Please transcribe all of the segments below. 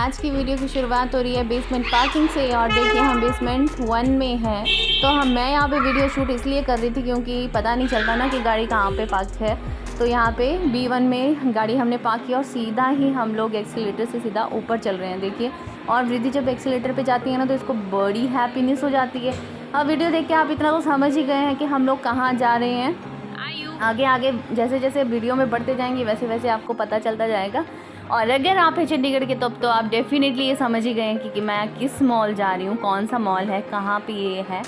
आज की वीडियो की शुरुआत हो रही है बेसमेंट पार्किंग से। और देखिए हम बेसमेंट 1 में हैं। तो मैं यहाँ पे वीडियो शूट इसलिए कर रही थी क्योंकि पता नहीं चलता ना कि गाड़ी कहाँ पे पार्क है। तो यहाँ पे B1 में गाड़ी हमने पार्क किया और सीधा ही हम लोग एक्सीलेटर से सीधा ऊपर चल रहे हैं। देखिए, और रिद्धि जब एक्सीलेटर पे जाती है ना तो इसको बड़ी हैप्पीनेस हो जाती है। अब वीडियो देख के आप इतना तो समझ ही गए हैं कि हम लोग कहाँ जा रहे हैं। आगे आगे जैसे जैसे वीडियो में बढ़ते जाएंगे वैसे वैसे आपको पता चलता जाएगा। और अगर आप हैं चंडीगढ़ के तब तो आप डेफिनेटली ये समझ ही गए हैं कि मैं किस मॉल जा रही हूँ, कौन सा मॉल है, कहाँ पे ये है।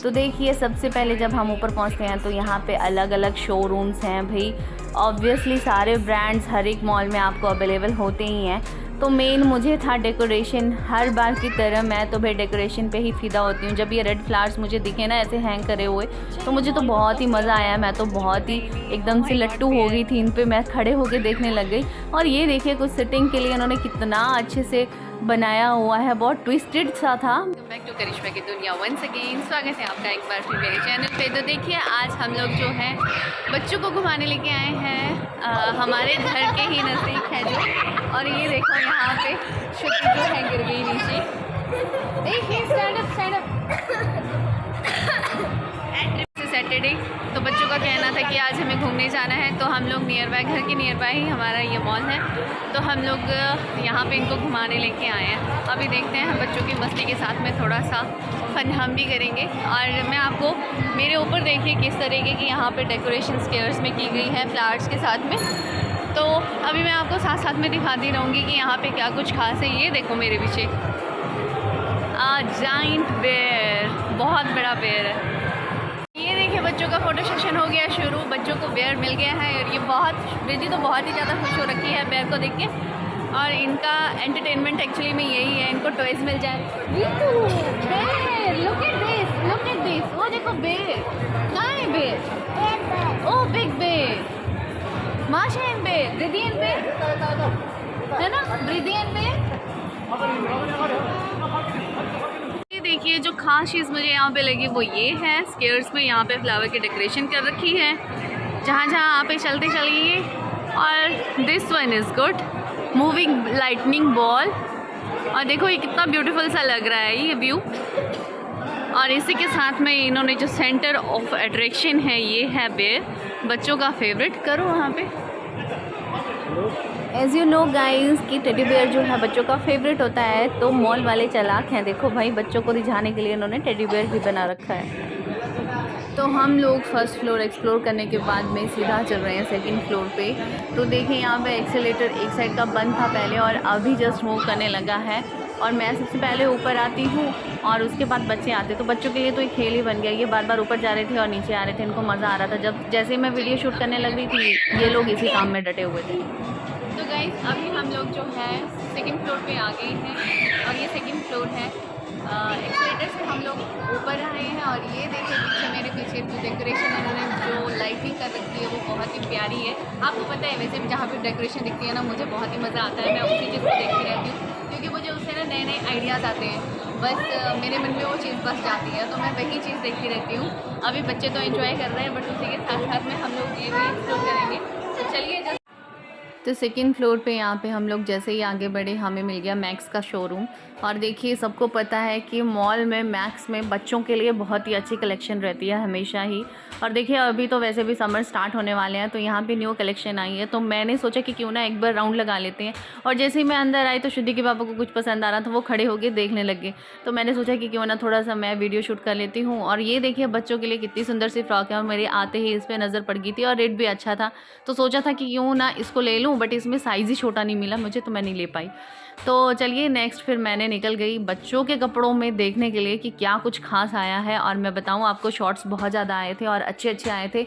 तो देखिए सबसे पहले जब हम ऊपर पहुँचते हैं तो यहाँ पे अलग अलग शोरूम्स हैं भाई। ऑब्वियसली सारे ब्रांड्स हर एक मॉल में आपको अवेलेबल होते ही हैं। तो मेन मुझे था डेकोरेशन। हर बार की तरह मैं तो भाई डेकोरेशन पे ही फ़िदा होती हूँ। जब ये रेड फ्लावर्स मुझे दिखे ना ऐसे हैंग करे हुए तो मुझे तो बहुत ही मज़ा आया। मैं तो बहुत ही एकदम से लट्टू हो गई थी इन पे। मैं खड़े होके देखने लग गई। और ये देखिए कुछ सिटिंग के लिए उन्होंने कितना अच्छे से बनाया हुआ है, बहुत ट्विस्टेड सा था। बैक टू करिश्मा की दुनिया वंस अगेन। स्वागत है आपका एक बार फिर मेरे चैनल पे। तो देखिए आज हम लोग जो है बच्चों को घुमाने लेके आए हैं हमारे घर के ही नज़दीक है जो। और ये देखो यहाँ पे शुक्र जो है गिर गई नीचे। देखिए स्टैंड अप सैटरडे। तो बच्चों का कहना था कि आज हमें घूमने जाना है। तो हम लोग नियर बाय, घर के नियर बाय ही हमारा ये मॉल है। तो हम लोग यहाँ पे इनको घुमाने लेके आए हैं। अभी देखते हैं हम बच्चों की मस्ती के साथ में थोड़ा सा फन हम भी करेंगे। और मैं आपको मेरे ऊपर देखिए किस तरीके की यहाँ पे डेकोरेशन स्टेयर्स में की गई है फ्लावर्स के साथ में। तो अभी मैं आपको साथ साथ में दिखाती रहूँगी कि यहाँ पे क्या कुछ खास है। ये देखो मेरे पीछे जाइंट बेयर, बहुत बड़ा बेयर है। ये देखिए बच्चों का फ़ोटो सेशन हो गया शुरू। बच्चों को बेयर मिल गया है और ये रिद्धि तो बहुत ही ज़्यादा खुश हो रखी है बेयर को देख के। और इनका एंटरटेनमेंट एक्चुअली में यही है, इनको टॉयज़ मिल जाए। बेयर, लुक एट दिस, वो देखो बेयर, कहाँ है बेयर? ओह बिग बेयर, माशाइन बेयर, रिद्धियन बेयर है ना, रिद्धियन बेयर। देखिए जो खास चीज़ मुझे यहाँ पे लगी वो ये है, स्केयर्स में यहाँ पे फ्लावर की डेकोरेशन कर रखी है जहाँ जहाँ आप चलते चलिए। और this one is good, moving lightning ball. और देखो ये कितना ब्यूटीफुल सा लग रहा है ये व्यू। और इसी के साथ में इन्होंने जो सेंटर ऑफ अट्रैक्शन है ये है बेयर, बच्चों का फेवरेट। करो वहाँ पे। एज़ यू नो गाइज़ कि टेडी बेयर जो है बच्चों का फेवरेट होता है। तो मॉल वाले चालाक हैं, देखो भाई बच्चों को रिझाने के लिए इन्होंने टेडी बेयर भी बना रखा है। तो हम लोग फर्स्ट फ्लोर एक्सप्लोर करने के बाद में सीधा चल रहे हैं सेकंड फ्लोर पे। तो देखिए यहाँ पे एक्सीलेटर एक साइड का बंद था पहले और अभी जस्ट मूव करने लगा है। और मैं सबसे पहले ऊपर आती हूँ और उसके बाद बच्चे आते। तो बच्चों के लिए तो एक खेल ही बन गया। ये बार बार ऊपर जा रहे थे और नीचे आ रहे थे, इनको मज़ा आ रहा था। जैसे मैं वीडियो शूट करने लग रही थी ये लोग इसी काम में डटे हुए थे। तो गाइस अभी हम लोग जो है सेकंड फ्लोर पे आ गए हैं और ये सेकंड फ्लोर है। एक्सीलेटर से हम लोग ऊपर आए हैं और ये देखिए पीछे मेरे पीछे जो डेकोरेशन इन्होंने जो लाइटिंग कर रखी है वो बहुत ही प्यारी है। आपको पता है वैसे भी जहाँ पे डेकोरेशन दिखती है ना मुझे बहुत ही मज़ा आता है। मैं उसी चीज़ को देखती रहती हूँ क्योंकि मुझे उससे ना नए नए आइडियाज़ आते हैं। बस मेरे मन में वो चीज़ बस जाती है तो मैं वही चीज़ देखती रहती हूँ। अभी बच्चे तो एंजॉय कर रहे हैं बट उसी के साथ साथ में हम लोग ये भी एक्सप्लोर करेंगे। तो चलिए। तो सेकंड फ्लोर पे यहाँ पे हम लोग जैसे ही आगे बढ़े हमें मिल गया मैक्स का शोरूम। और देखिए सबको पता है कि मॉल में मैक्स में बच्चों के लिए बहुत ही अच्छी कलेक्शन रहती है हमेशा ही। और देखिए अभी तो वैसे भी समर स्टार्ट होने वाले हैं तो यहाँ पे न्यू कलेक्शन आई है। तो मैंने सोचा कि क्यों ना एक बार राउंड लगा लेते हैं। और जैसे ही मैं अंदर आई तो श्रुति के पापा को कुछ पसंद आ रहा था, वो खड़े होकर देखने लगे। तो मैंने सोचा कि क्यों ना थोड़ा सा मैं वीडियो शूट कर लेती हूँ। और ये देखिए बच्चों के लिए कितनी सुंदर सी फ्रॉक है और मेरे आते ही इस पर नज़र पड़ गई थी और रेट भी अच्छा था। तो सोचा था कि क्यों ना इसको ले लूँ, बट इसमें साइज़ ही छोटा नहीं मिला मुझे तो मैं नहीं ले पाई। तो चलिए नेक्स्ट फिर मैंने निकल गई बच्चों के कपड़ों में देखने के लिए कि क्या कुछ खास आया है। और मैं बताऊं आपको शॉर्ट्स बहुत ज़्यादा आए थे और अच्छे अच्छे आए थे।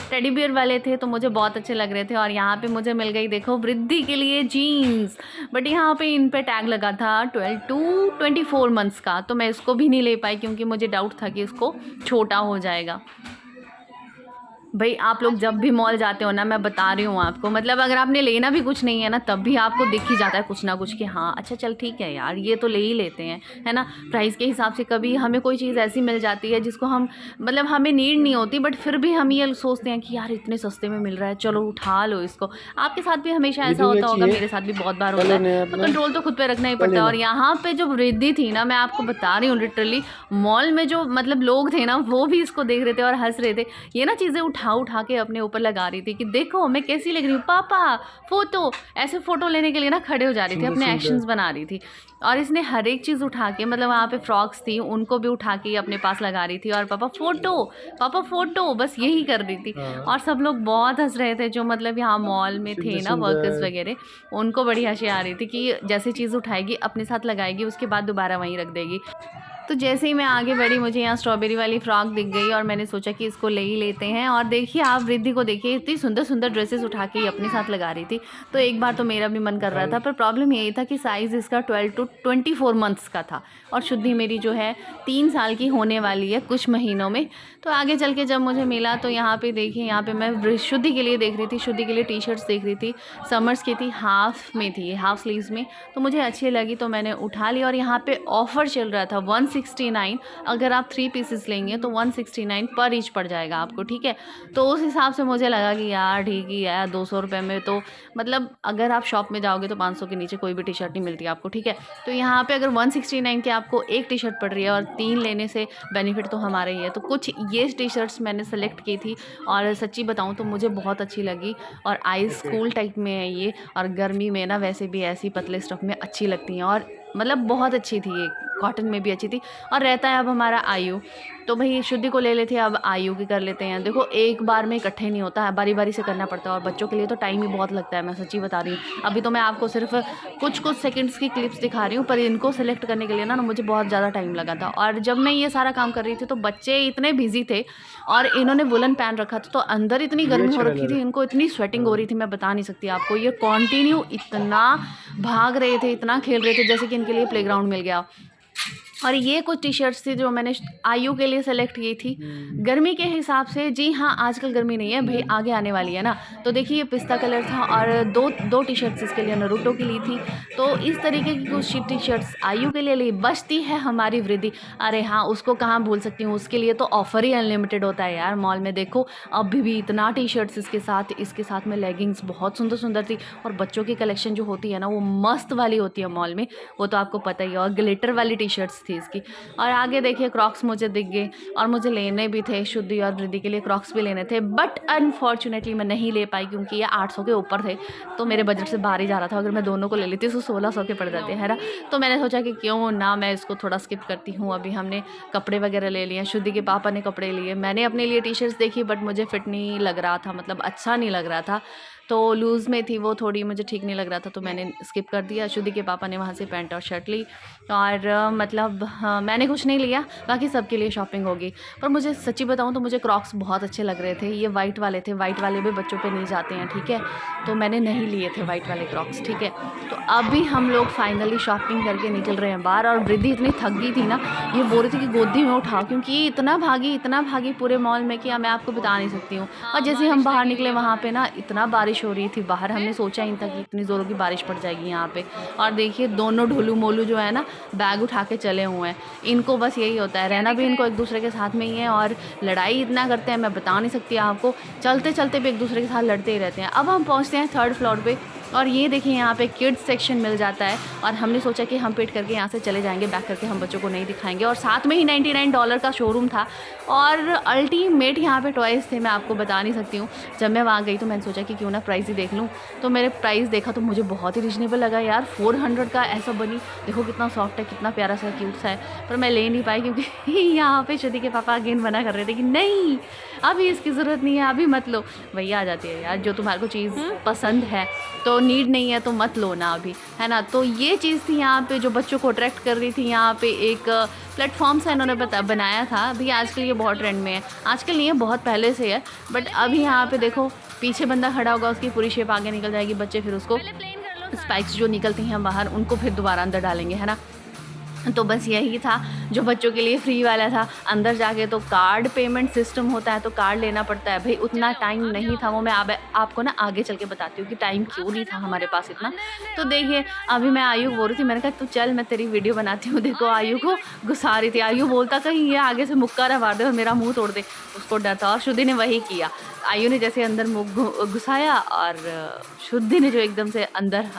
टेडी बियर वाले थे तो मुझे बहुत अच्छे लग रहे थे। और यहाँ पे मुझे मिल गई देखो वृद्धि के लिए जीन्स, बट यहाँ पे इन पे टैग लगा था 12 to 24 मंथ्स का। तो मैं इसको भी नहीं ले पाई क्योंकि मुझे डाउट था कि इसको छोटा हो जाएगा। भाई आप लोग जब भी मॉल जाते हो ना, मैं बता रही हूँ आपको, मतलब अगर आपने लेना भी कुछ नहीं है ना, तब भी आपको दिख ही जाता है कुछ ना कुछ कि हाँ अच्छा चल ठीक है यार, ये तो ले ही लेते हैं, है ना। प्राइस के हिसाब से कभी हमें कोई चीज़ ऐसी मिल जाती है जिसको हम मतलब हमें नीड नहीं होती, बट फिर भी हम ये सोचते हैं कि यार इतने सस्ते में मिल रहा है, चलो उठा लो इसको। आपके साथ भी हमेशा ऐसा होता होगा, मेरे साथ भी बहुत बार होता है, तो कंट्रोल तो खुद पे रखना ही पड़ता है। और यहाँ पे जो वृद्धि थी ना, मैं आपको बता रही हूँ लिटरली, मॉल में जो मतलब लोग थे ना, वो भी इसको देख रहे थे और हंस रहे थे। ये ना चीज़ें उठा उठा के अपने ऊपर लगा रही थी कि देखो मैं कैसी लग रही हूँ पापा, फोटो, ऐसे फ़ोटो लेने के लिए ना खड़े हो जा रही थी, अपने एक्शंस बना रही थी। और इसने हर एक चीज़ उठा के, मतलब वहाँ पे फ्रॉक्स थी उनको भी उठा के अपने पास लगा रही थी, और पापा फ़ोटो बस यही कर रही थी। और सब लोग बहुत हंस रहे थे, जो मतलब यहाँ मॉल में थे ना वर्कर्स वगैरह, उनको बड़ी हंसी आ रही थी कि जैसे चीज़ उठाएगी अपने साथ लगाएगी, उसके बाद दोबारा वहीं रख देगी। तो जैसे ही मैं आगे बढ़ी, मुझे यहाँ स्ट्रॉबेरी वाली फ्रॉक दिख गई और मैंने सोचा कि इसको ले ही लेते हैं। और देखिए आप रिद्धि को देखिए, इतनी सुंदर सुंदर ड्रेसेस उठा के अपने साथ लगा रही थी। तो एक बार तो मेरा भी मन कर रहा था, पर प्रॉब्लम यही था कि साइज़ इसका 12 to 24 मंथ्स का था, और शुद्धि मेरी जो है 3 साल की होने वाली है कुछ महीनों में। तो आगे चल के जब मुझे मिला, तो यहाँ पे देखिए, यहाँ पे मैं शुद्धि के लिए देख रही थी, शुद्धि के लिए टी शर्ट्स देख रही थी, समर्स की थी, हाफ में थी, हाफ स्लीव्स में, तो मुझे अच्छी लगी तो मैंने उठा ली। और यहाँ पे ऑफ़र चल रहा था 169, अगर आप 3 पीसेस लेंगे तो 169 पर ईच पड़ जाएगा आपको, ठीक है। तो उस हिसाब से मुझे लगा कि यार ठीक ही है, 200 रुपये में तो मतलब अगर आप शॉप में जाओगे तो 500 के नीचे कोई भी टी शर्ट नहीं मिलती आपको, ठीक है। तो यहाँ पे अगर 169 के आपको एक टी शर्ट पड़ रही है और 3 लेने से बेनिफिट तो हमारा ही है। तो कुछ ये टी शर्ट्स मैंने सेलेक्ट की थी, और सच्ची बताऊँ तो मुझे बहुत अच्छी लगी, और आइस कूल टाइप में है ये, और गर्मी में ना वैसे भी ऐसी पतले स्टफ में अच्छी लगती हैं, और मतलब बहुत अच्छी थी ये, कॉटन में भी अच्छी थी। और रहता है अब हमारा आयु, तो भाई शुद्धि को ले लेते हैं, अब आयु की कर लेते हैं। देखो एक बार में इकट्ठे नहीं होता है, बारी बारी से करना पड़ता है, और बच्चों के लिए तो टाइम ही बहुत लगता है, मैं सच्ची बता रही हूँ। अभी तो मैं आपको सिर्फ कुछ सेकंड्स की क्लिप्स दिखा रही हूँ, पर इनको सेलेक्ट करने के लिए ना मुझे बहुत ज़्यादा टाइम लगा था। और जब मैं ये सारा काम कर रही थी तो बच्चे इतने बिजी थे, और इन्होंने वुलन पहन रखा था, तो अंदर इतनी गर्मी हो रखी थी, इनको इतनी स्वेटिंग हो रही थी, मैं बता नहीं सकती आपको। ये कॉन्टिन्यू इतना भाग रहे थे, इतना खेल रहे थे, जैसे कि इनके लिए प्लेग्राउंड मिल गया। और ये कुछ टी शर्ट्स थी जो मैंने आयु के लिए सेलेक्ट की थी गर्मी के हिसाब से। जी हाँ, आजकल गर्मी नहीं है भाई, आगे आने वाली है ना। तो देखिए ये पिस्ता कलर था, और दो टी शर्ट्स इसके लिए नरूटो की ली थी। तो इस तरीके की कुछ टी शर्ट्स आयु के लिए ली। बचती है हमारी वृद्धि, अरे हाँ उसको कहाँ भूल सकती हूँ, उसके लिए तो ऑफ़र ही अनलिमिटेड होता है यार मॉल में। देखो अभी भी इतना टी शर्ट्स इसके साथ में लेगिंग्स बहुत सुंदर सुंदर थी। और बच्चों की कलेक्शन जो होती है ना, वो मस्त वाली होती है मॉल में, वो तो आपको पता ही है। और ग्लिटर वाली टी शर्ट्स थी इसकी। और आगे देखिए क्रॉक्स मुझे दिख गए, और मुझे लेने भी थे, शुद्धि और वृद्धि के लिए क्रॉक्स भी लेने थे, बट अनफॉर्चुनेटली मैं नहीं ले पाई, क्योंकि ये 800 के ऊपर थे, तो मेरे बजट से बाहर ही जा रहा था। अगर मैं दोनों को ले लेती तो 1600 के पड़ जाते हैं ना। तो मैंने सोचा कि क्यों ना मैं इसको थोड़ा स्किप करती हूँ। अभी हमने कपड़े वगैरह ले लिए, शुद्धि के पापा ने कपड़े लिए, मैंने अपने लिए टी शर्ट्स देखी, बट मुझे फिट नहीं लग रहा था, मतलब अच्छा नहीं लग रहा था, तो लूज़ में थी वो थोड़ी, मुझे ठीक नहीं लग रहा था, तो मैंने स्किप कर दिया। शुद्धि के पापा ने वहाँ से पैंट और शर्ट ली, और मतलब मैंने कुछ नहीं लिया, बाकी सबके लिए शॉपिंग होगी। पर मुझे सच्ची बताऊँ तो मुझे क्रॉक्स बहुत अच्छे लग रहे थे। ये वाइट वाले थे, वाइट वाले भी बच्चों पे नहीं जाते हैं, ठीक है, तो मैंने नहीं लिए थे वाइट वाले क्रॉक्स, ठीक है। तो अभी हम लोग फाइनली शॉपिंग करके निकल रहे हैं बाहर। और वृद्धि इतनी थक गई थी ना, ये बोल रही थी कि गोदी में उठाओ, क्योंकि ये इतना भागी पूरे मॉल में कि मैं आपको बता नहीं सकती हूँ। और जैसे हम बाहर निकले, वहाँ पे ना इतना बारिश हो रही थी बाहर, हमने सोचा ही नहीं था कि इतनी ज़ोरों की बारिश पड़ जाएगी यहाँ पे। और देखिए दोनों ढोलू मोलू जो है ना, बैग उठा के चले हुए हैं। इनको बस यही होता है, रहना भी इनको एक दूसरे के साथ में ही है, और लड़ाई इतना करते हैं मैं बता नहीं सकती आपको, चलते चलते भी एक दूसरे के साथ लड़ते ही रहते हैं। अब हम पहुँचते हैं 3rd फ्लोर पे, और ये देखिए यहाँ पे किड्स सेक्शन मिल जाता है। और हमने सोचा कि हम पेट करके यहाँ से चले जाएंगे, बैक करके हम बच्चों को नहीं दिखाएंगे। और साथ में ही $99 का शोरूम था, और अल्टीमेट यहाँ पे टॉयज़ थे, मैं आपको बता नहीं सकती हूँ। जब मैं वहाँ गई तो मैंने सोचा कि क्यों ना प्राइस ही देख लूँ, तो मैंने प्राइस देखा तो मुझे बहुत ही रिजनेबल लगा यार। 400 का ऐसा बनी, देखो कितना सॉफ्ट है, कितना प्यारा सा क्यूट सा है। पर मैं ले नहीं पाई, क्योंकि यहाँ पे शुद्धि के पापा अगेन मना कर रहे थे कि नहीं अभी इसकी ज़रूरत नहीं है, अभी मत लो। भैया आ जाती है यार, जो तुम्हारे को चीज़ पसंद है तो नीड नहीं है तो मत लो ना अभी, है ना। तो ये चीज़ थी यहाँ पे जो बच्चों को अट्रैक्ट कर रही थी। यहाँ पे एक प्लेटफॉर्म सा इन्होंने बनाया था। अभी आजकल ये बहुत ट्रेंड में है, आजकल नहीं है बहुत पहले से है, बट अभी यहाँ पे देखो पीछे बंदा खड़ा होगा, उसकी पूरी शेप आगे निकल जाएगी, बच्चे फिर उसको स्पाइक्स जो निकलती हैं बाहर उनको फिर दोबारा अंदर डालेंगे, है ना। तो बस यही था जो बच्चों के लिए फ्री वाला था। अंदर जाके तो कार्ड पेमेंट सिस्टम होता है, तो कार्ड लेना पड़ता है भाई। उतना टाइम नहीं था, वो मैं आपको ना आगे चल के बताती हूँ कि टाइम क्यों नहीं था हमारे पास इतना। तो देखिए अभी मैं आयु बोल रही थी, मैंने कहा तू चल मैं तेरी वीडियो बनाती हूँ। देखो आयु को घुसा रही थी, आयु बोलता कहीं ये आगे से मुक्का ना मार दे और मेरा मुँह तोड़ दे, उसको डर था। और शुद्धि ने वही किया, आयु ने जैसे अंदर मुँह घुसाया और शुद्धि ने जो एकदम से अंदर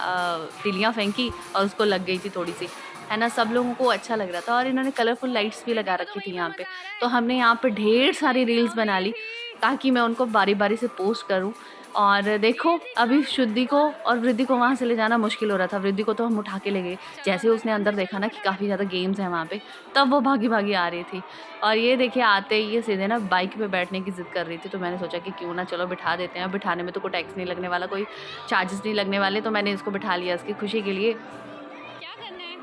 तिलियाँ फेंकी और उसको लग गई थी थोड़ी सी, है ना। सब लोगों को अच्छा लग रहा था और इन्होंने कलरफुल लाइट्स भी लगा रखी थी यहाँ पे। तो हमने यहाँ पे ढेर सारी रील्स बना ली ताकि मैं उनको बारी बारी से पोस्ट करूँ। और देखो अभी शुद्धि को और वृद्धि को वहाँ से ले जाना मुश्किल हो रहा था। वृद्धि को तो हम उठा के ले गए, जैसे उसने अंदर देखा ना कि काफ़ी ज़्यादा गेम्स हैं वहाँ पे, तब वो भागी भागी आ रही थी। और ये देखिए आते ही ये सीधे ना बाइक पे बैठने की ज़िद कर रही थी। तो मैंने सोचा कि क्यों ना चलो बिठा देते हैं। बिठाने में तो कोई टैक्स नहीं लगने वाला, कोई चार्जेस नहीं लगने वाले, तो मैंने इसको बिठा लिया इसकी खुशी के लिए। क्या करना है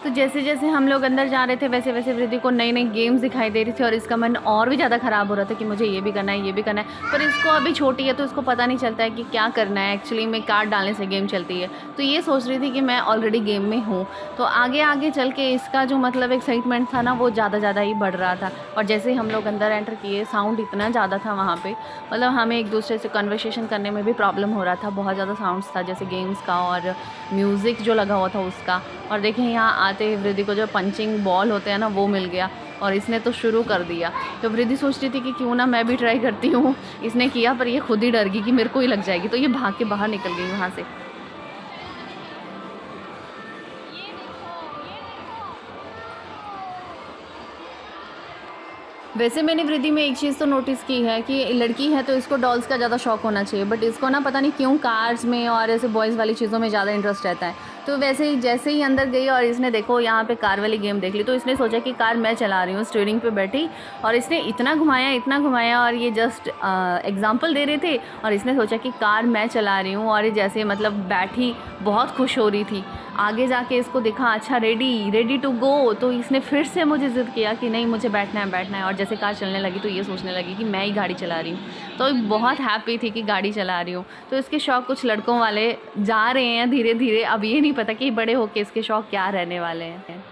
तो जैसे जैसे हम लोग अंदर जा रहे थे वैसे वैसे वृद्धि को नई नई गेम्स दिखाई दे रही थी और इसका मन और भी ज़्यादा ख़राब हो रहा था कि मुझे ये भी करना है, ये भी करना है। पर इसको अभी छोटी है तो इसको पता नहीं चलता है कि क्या करना है। एक्चुअली में कार्ड डालने से गेम चलती है, तो ये सोच रही थी कि मैं ऑलरेडी गेम में हूँ। तो आगे आगे चल के इसका जो मतलब एक्साइटमेंट था ना वो ज़्यादा ही बढ़ रहा था। और जैसे ही हम लोग अंदर एंटर किए साउंड इतना ज़्यादा था वहाँ पर, मतलब हमें एक दूसरे से कन्वर्सेशन करने में भी प्रॉब्लम हो रहा था। बहुत ज़्यादा साउंड्स था जैसे गेम्स का और म्यूज़िक जो लगा हुआ था उसका। और देखें यहाँ आते ही वृद्धि को जो पंचिंग बॉल होते हैं ना वो मिल गया और इसने तो शुरू कर दिया। तो वृद्धि सोच रही थी कि क्यों ना मैं भी ट्राई करती हूँ। इसने किया पर ये खुद ही डर गई कि मेरे को ही लग जाएगी, तो ये भाग के बाहर निकल गई वहाँ से। वैसे मैंने वृद्धि में एक चीज़ तो नोटिस की है कि लड़की है तो इसको डॉल्स का ज़्यादा शौक होना चाहिए, बट इसको ना पता नहीं क्यों कार्स में और ऐसे बॉयज़ वाली चीज़ों में ज़्यादा इंटरेस्ट रहता है। तो वैसे ही जैसे ही अंदर गई और इसने देखो यहाँ पे कार वाली गेम देख ली, तो इसने सोचा कि कार मैं चला रही हूँ, स्टीयरिंग पे बैठी और इसने इतना घुमाया और ये जस्ट एग्जाम्पल दे रहे थे और इसने सोचा कि कार मैं चला रही हूँ और ये जैसे मतलब बैठी बहुत खुश हो रही थी। आगे जाके इसको देखा अच्छा रेडी टू गो, तो इसने फिर से मुझे ज़िद किया कि नहीं मुझे बैठना है। और जैसे कार चलने लगी तो ये सोचने लगी कि मैं ही गाड़ी चला रही हूँ। तो बहुत हैप्पी थी कि गाड़ी चला रही हूँ। तो इसके शौक़ कुछ लड़कों वाले जा रहे हैं धीरे धीरे। अब ये नहीं पता कि बड़े होके इसके शौक़ क्या रहने वाले हैं।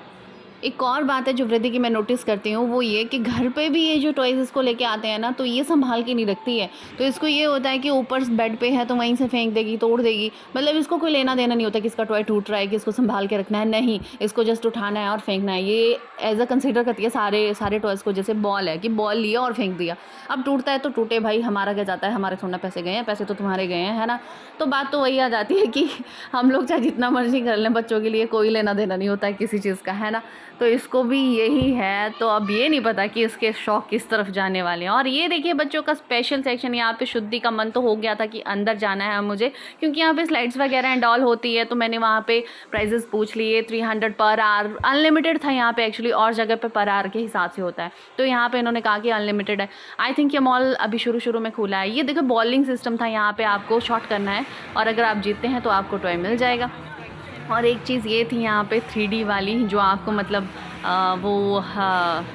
एक और बात है जो वृद्धि की मैं नोटिस करती हूँ वो ये कि घर पे भी ये जो टॉयज़ इसको लेके आते हैं ना तो ये संभाल के नहीं रखती है। तो इसको ये होता है कि ऊपर बेड पे है तो वहीं से फेंक देगी, तोड़ देगी। मतलब इसको कोई लेना देना नहीं होता कि इसका टॉय टूट रहा है कि इसको संभाल के रखना है, नहीं, इसको जस्ट उठाना है और फेंकना है। ये एज अ कंसिडर करती है सारे टॉयज़ को। जैसे बॉल है कि बॉल लिया और फेंक दिया, अब टूटता है तो टूटे भाई, हमारा क्या जाता है, हमारे थोड़ा ना पैसे गए हैं, पैसे तो तुम्हारे गए हैं, है ना। तो बात तो वही आ जाती है कि हम लोग चाहे जितना मर्जी कर लें, बच्चों के लिए कोई लेना देना नहीं होता है किसी चीज़ का, है ना। तो इसको भी यही है। तो अब ये नहीं पता कि इसके शौक़ किस तरफ जाने वाले हैं। और ये देखिए बच्चों का स्पेशल सेक्शन, यहाँ पे शुद्धि का मन तो हो गया था कि अंदर जाना है मुझे, क्योंकि यहाँ पे स्लाइड्स वगैरह एंड ऑल होती है। तो मैंने वहाँ पे प्राइजेस पूछ लिए, 300 पर आवर अनलिमिटेड था यहाँ पे एक्चुअली, और जगह पे पर आवर के हिसाब से होता है। तो यहाँ पे इन्होंने कहा कि अनलिमिटेड है। आई थिंक ये मॉल अभी शुरू में खुला है। ये देखो बॉलिंग सिस्टम था, यहाँ पे आपको शॉट करना है और अगर आप जीतते हैं तो आपको टॉय मिल जाएगा। और एक चीज़ ये थी यहाँ पे 3D वाली, जो आपको मतलब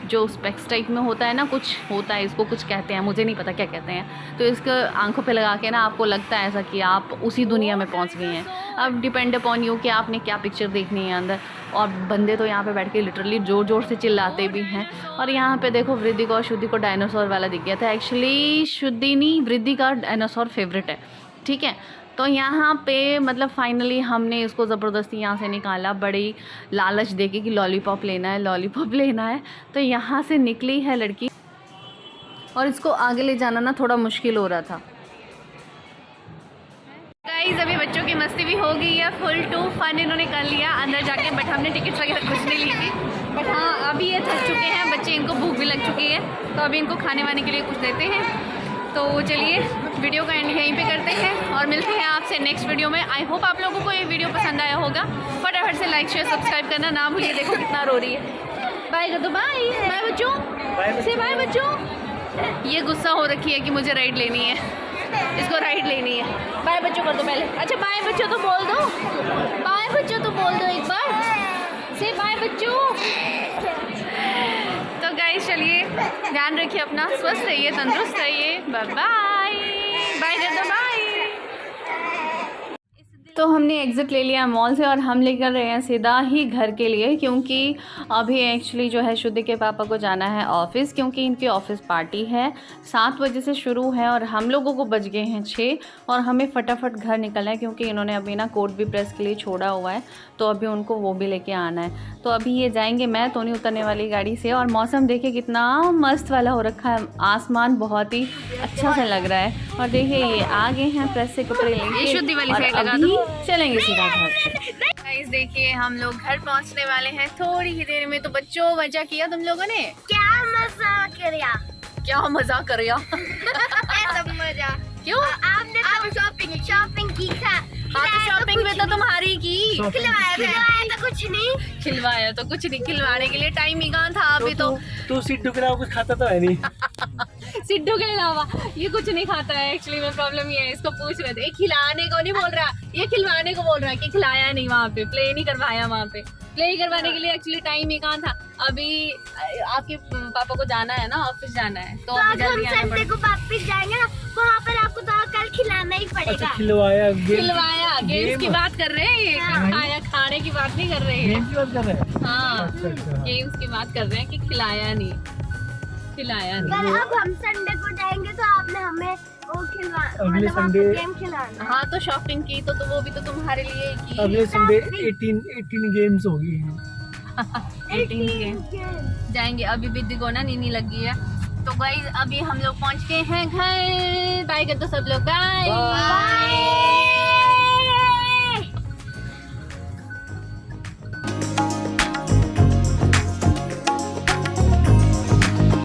जो स्पेक्स टाइप में होता है ना, कुछ होता है, इसको कुछ कहते हैं, मुझे नहीं पता क्या कहते हैं। तो इसको आंखों पे लगा के ना आपको लगता है ऐसा कि आप उसी दुनिया में पहुँच गए हैं। अब डिपेंड अपॉन यू कि आपने क्या पिक्चर देखनी है अंदर। और बंदे तो यहाँ पे बैठ के लिटरली ज़ोर से चिल्लाते भी हैं। और यहाँ पे देखो वृद्धि को और शुद्धि को डायनासोर वाला दिख गया था। एक्चुअली शुद्धि नहीं, वृद्धि का डायनासोर फेवरेट है, ठीक है। तो यहाँ पे मतलब फाइनली हमने इसको ज़बरदस्ती यहाँ से निकाला, बड़ी लालच देके कि लॉलीपॉप लेना है। तो यहाँ से निकली है लड़की और इसको आगे ले जाना ना थोड़ा मुश्किल हो रहा था। गाइस अभी बच्चों की मस्ती भी हो गई है, फुल टू फन इन्होंने कर लिया अंदर जाके। बट हमने टिकट्स वगैरह कुछ नहीं ली थी। बट हाँ अभी ये थक चुके हैं बच्चे, इनको भूख भी लग चुकी है, तो अभी इनको खाने वाने के लिए कुछ देते हैं। तो चलिए वीडियो का एंड यहीं पे करते हैं और मिलते हैं आपसे नेक्स्ट वीडियो में। आई होप आप लोगों को ये वीडियो पसंद आया होगा। फटाफट से लाइक शेयर सब्सक्राइब करना ना भूलिए। देखो कितना रो रही है। बाय कर दो, बाय बच्चों, से बाय बच्चों। ये गुस्सा हो रखी है कि मुझे राइड लेनी है, इसको राइड लेनी है। बाय बच्चों कर दो पहले। अच्छा बाय बच्चों तो बोल दो, बाय बच्चों तो बोल दो एक बार, से बाय बच्चों। तो गाइस चलिए, ध्यान रखिए अपना, स्वस्थ रहिए, तंदुरुस्त रहिए, बाय बाय। बाय दे दो, बाय। तो हमने एग्ज़िट ले लिया मॉल से और हम लेकर रहे हैं सीधा ही घर के लिए, क्योंकि अभी एक्चुअली जो है शुद्धि के पापा को जाना है ऑफ़िस, क्योंकि इनकी ऑफ़िस पार्टी है 7 बजे से शुरू है और हम लोगों को बज गए हैं 6 और हमें फटाफट घर निकलना है, क्योंकि इन्होंने अभी ना कोट भी प्रेस के लिए छोड़ा हुआ है, तो अभी उनको वो भी लेके आना है। तो अभी ये जाएंगे, मैं तो नहीं उतरने वाली गाड़ी से। और मौसम देखिए कितना मस्त वाला हो रखा है, आसमान बहुत ही अच्छा सा लग रहा है। और देखिए ये आ गए हैं प्रेस से कपड़े लेके, शुद्धि वाली और साइड लगा अभी चलेंगे सीधा घर। गाइस देखिए हम लोग घर पहुंचने वाले हैं थोड़ी ही देर में। तो बच्चों मजा किया तुम लोगों ने? क्या मजा किया? क्या मजा करिया? सब मजा। क्यों? आपने तो शॉपिंग की था। हाँ तो शॉपिंग में तो तुम्हारी की। खिलवाया तो कुछ नहीं। खिलवाया तो कुछ नहीं, खिलवाने के लिए टाइम ही कहाँ था अभी। तो तू सिड्डू के अलावा कुछ खाता तो है नहीं। सिड्डू के अलावा ये कुछ नहीं खाता है। एक्चुअली में प्रॉब्लम ये है, इसको पूछ रहे थे, खिलाने को नहीं बोल रहा, ये खिलवाने को बोल रहा है कि खिलाया नहीं, वहाँ पे प्ले नहीं करवाया, वहाँ पे प्ले करवाने के लिए एक्चुअली टाइम ही कहाँ था। अभी आपके पापा को जाना है ना, ऑफिस जाना है, तो अभी जल्दी आना संडे को वापस जाएंगे ना, वहाँ पर आपको तो कल खिलाना ही पड़ेगा। अच्छा खिलवाया गेम्स की बात कर रहे हैं, खाया खाने की बात नहीं कर रहे हैं। गेम की बात कर रहे हैं। हाँ अच्छा। गेम्स की बात कर रहे हैं कि खिलाया नहीं। पर अब हम संडे को जाएंगे तो आपने हमें वो अगले संडे गेम खिलाना। हाँ तो शॉपिंग की तो वो भी तो तुम्हारे लिए ही की। अगले संडे 18 गेम्स होगी। 18 गेम जाएंगे। अभी बिद्दी को ना नीनी लगी है। तो गाइस अभी हम लोग पहुंच गए हैं घर। बाय कर दो सब लोग, बाय।